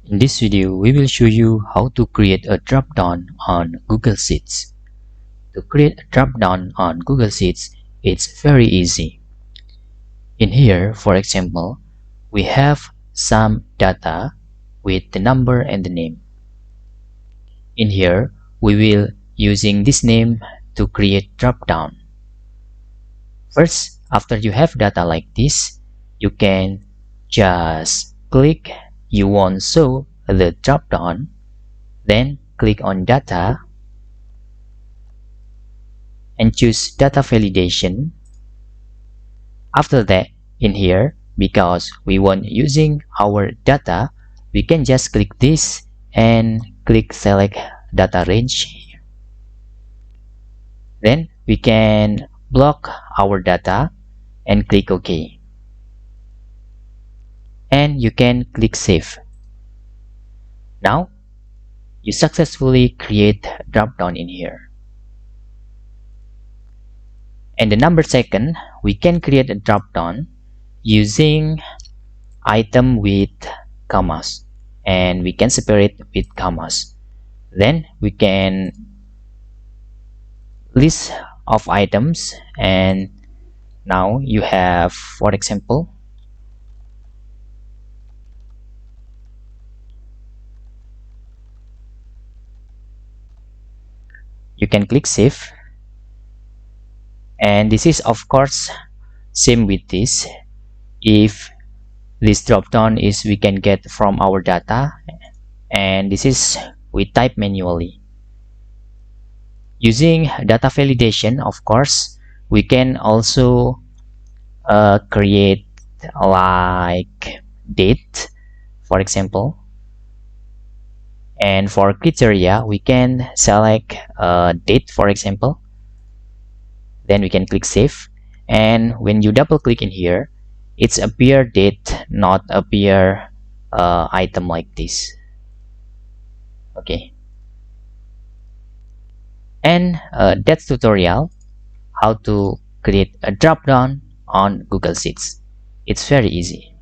In this video, we will show you how to create a drop-down on Google Sheets. To create a drop-down on Google Sheets, it's very easy. In here, for example, we have some data with the number and the name. In here, we will using this name to create drop-down. First, after you have data like this, you can just click you want show the drop-down, then click on data and choose data validation. After that, in here, because we want using our data, we can just click this and click select data range. Then we can block our data and click OK. And you can click save. Now you successfully create drop-down in here. And the number second, we can create a drop-down using item with commas, and we can separate with commas. Then we can list of items, and now you have, for example, you can click save. And this is of course same with this. If this drop down is we can get from our data, and this is we type manually. Using data validation, of course, we can also create like date, for example. And for criteria, we can select date, for example. Then we can click save, and when you double click in here, it's appear date, not appear item like this. Okay, and that's tutorial how to create a drop down on Google Sheets. It's very easy.